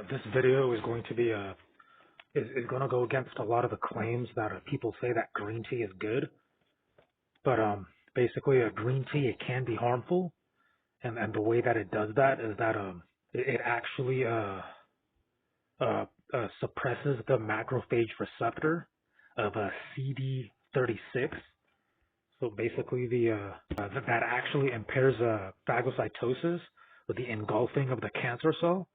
This video is going to be is going to go against a lot of the claims that people say that green tea is good, but basically green tea, it can be harmful, and the way that it does that is that it actually suppresses the macrophage receptor of CD36. So basically that actually impairs phagocytosis, or the engulfing of the cancer cell,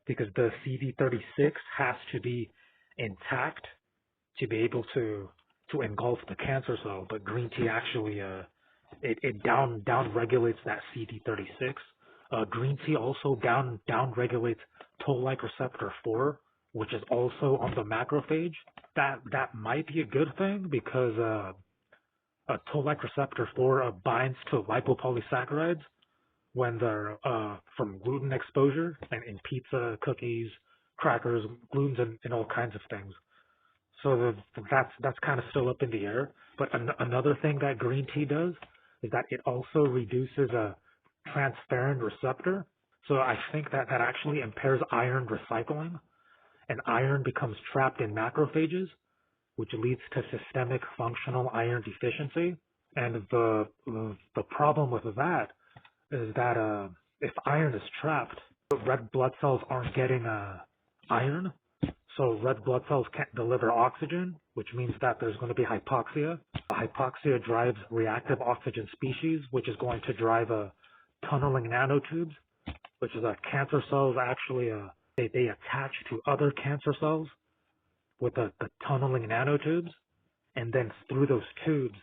because the CD36 has to be intact to be able to engulf the cancer cell. But green tea actually it down regulates that CD36. Green tea also down regulates toll-like receptor 4, which is also on the macrophage. That might be a good thing because toll-like receptor 4 binds to lipopolysaccharides when they're from gluten exposure, and in pizza, cookies, crackers, glutens, and all kinds of things. So that's kind of still up in the air. But another thing that green tea does is that it also reduces a transferrin receptor. So I think that actually impairs iron recycling, and iron becomes trapped in macrophages, which leads to systemic functional iron deficiency. And the problem with that is that if iron is trapped, red blood cells aren't getting iron, so red blood cells can't deliver oxygen, which means that there's going to be hypoxia. Hypoxia drives reactive oxygen species, which is going to drive tunneling nanotubes, which is cancer cells actually they attach to other cancer cells with the tunneling nanotubes, and then through those tubes,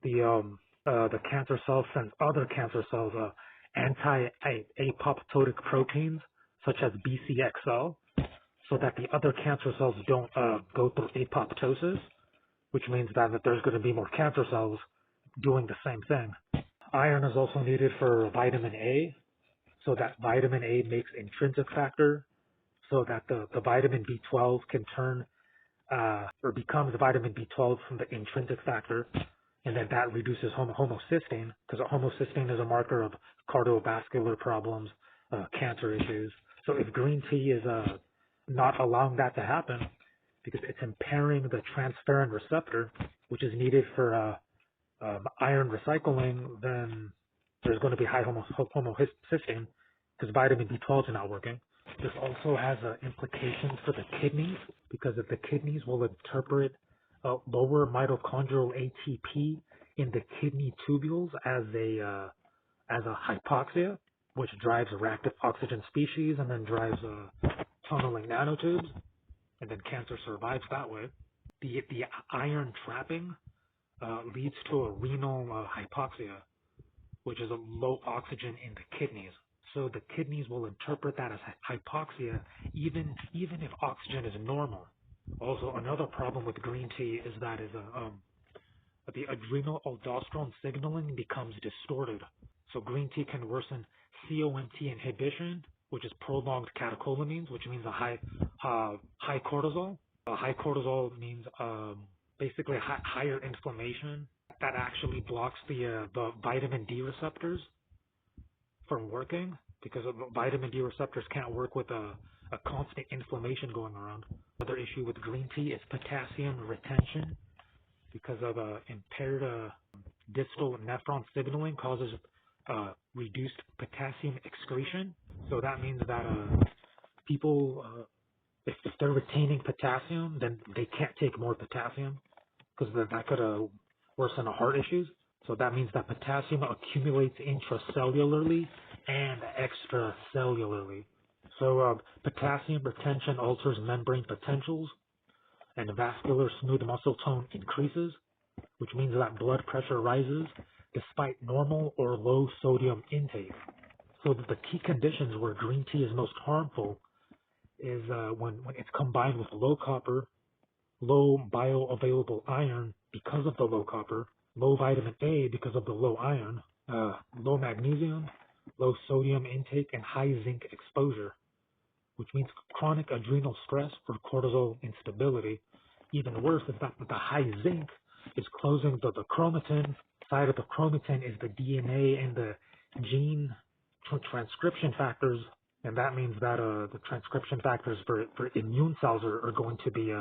the cancer cell sends other cancer cells anti-apoptotic proteins such as BCXL, so that the other cancer cells don't go through apoptosis, which means that there's going to be more cancer cells doing the same thing. Iron is also needed for vitamin A, so that vitamin A makes intrinsic factor, so that the vitamin B12 can turn or becomes vitamin B12 from the intrinsic factor, and then that reduces homocysteine, because homocysteine is a marker of cardiovascular problems, cancer issues. So if green tea is not allowing that to happen, because it's impairing the transferrin receptor, which is needed for iron recycling, then there's going to be high homocysteine because vitamin B12 is not working. This also has implications for the kidneys, because if the kidneys will interpret lower mitochondrial ATP in the kidney tubules as a hypoxia, which drives reactive oxygen species and then drives tunneling nanotubes, and then cancer survives that way. The iron trapping leads to a renal hypoxia, which is a low oxygen in the kidneys. So the kidneys will interpret that as hypoxia, even if oxygen is normal. Also, another problem with green tea is that the adrenal aldosterone signaling becomes distorted. So green tea can worsen COMT inhibition, which is prolonged catecholamines, which means a high cortisol. High cortisol means basically higher inflammation. That actually blocks the vitamin D receptors from working, because vitamin D receptors can't work with a constant inflammation going around. Another issue with green tea is potassium retention, because of impaired distal nephron signaling causes reduced potassium excretion. So that means that people, if they're retaining potassium, then they can't take more potassium, because that could worsen the heart issues. So that means that potassium accumulates intracellularly and extracellularly. So potassium retention alters membrane potentials, and vascular smooth muscle tone increases, which means that blood pressure rises despite normal or low sodium intake. So the key conditions where green tea is most harmful is when it's combined with low copper, low bioavailable iron because of the low copper, low vitamin A because of the low iron, low magnesium, low sodium intake, and high zinc exposure, which means chronic adrenal stress or cortisol instability. Even worse is that the high zinc is closing the chromatin. Side of the chromatin is the DNA and the gene transcription factors And that means that the transcription factors for immune cells are going to be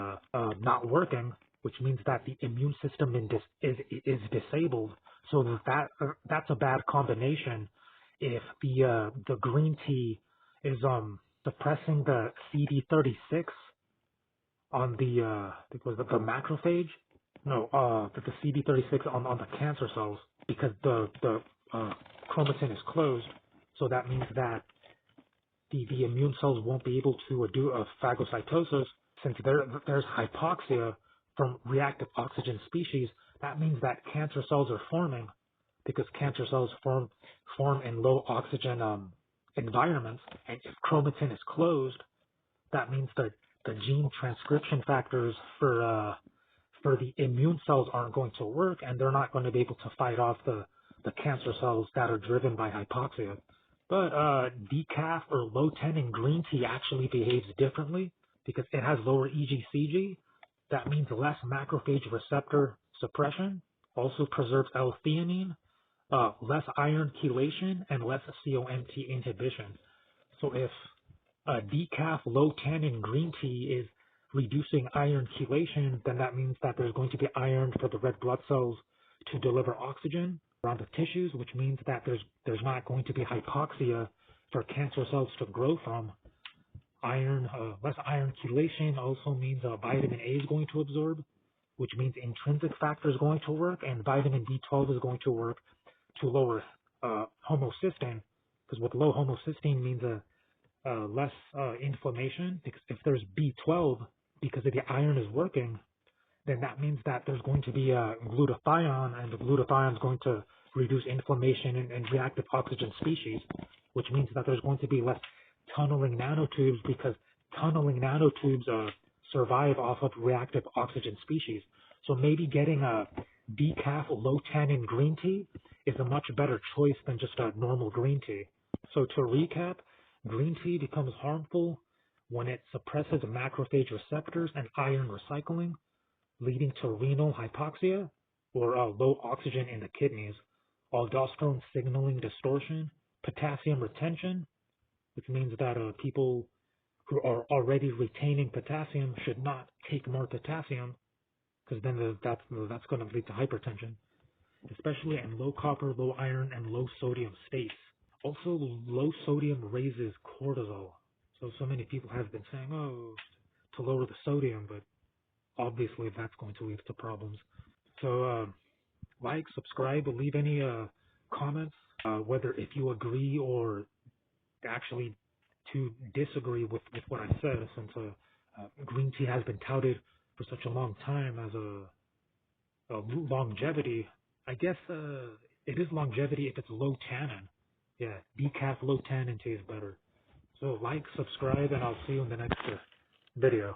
not working, which means that the immune system is disabled. So that's a bad combination. If the green tea is suppressing the CD36 on the I think it was the macrophage, no, the CD36 on the cancer cells, because the chromatin is closed. So that means that the immune cells won't be able to do a phagocytosis. Since there's hypoxia from reactive oxygen species. That means that cancer cells are forming, because cancer cells form in low oxygen environments. And if chromatin is closed, that means that the gene transcription factors for the immune cells aren't going to work, and they're not going to be able to fight off the cancer cells that are driven by hypoxia. But decaf or low tannin green tea actually behaves differently because it has lower EGCG. That means less macrophage receptor suppression, also preserves L-theanine, less iron chelation, and less COMT inhibition. So if decaf low tannin green tea is reducing iron chelation, then that means that there's going to be iron for the red blood cells to deliver oxygen around the tissues, which means that there's not going to be hypoxia for cancer cells to grow from. Less iron chelation also means vitamin A is going to absorb, which means intrinsic factor is going to work, and vitamin B12 is going to work to lower homocysteine, because with low homocysteine means less inflammation. If there's B12, because of the iron is working, then that means that there's going to be glutathione, and the glutathione is going to reduce inflammation in reactive oxygen species, which means that there's going to be less tunneling nanotubes, because tunneling nanotubes survive off of reactive oxygen species. So maybe getting a decaf low tannin green tea is a much better choice than just a normal green tea. So to recap, green tea becomes harmful when it suppresses macrophage receptors and iron recycling, leading to renal hypoxia or low oxygen in the kidneys, aldosterone signaling distortion, potassium retention, which means that people who are already retaining potassium should not take more potassium, because then that's going to lead to hypertension, especially in low copper, low iron, and low sodium states. Also, low sodium raises cortisol. So many people have been saying, oh, to lower the sodium, but obviously that's going to lead to problems. So like, subscribe, leave any comments, whether if you agree or actually to disagree with what I said, since green tea has been touted for such a long time as a longevity. I guess it is longevity if it's low tannin. Yeah, decaf low tannin tea is better. So like, subscribe, and I'll see you in the next video.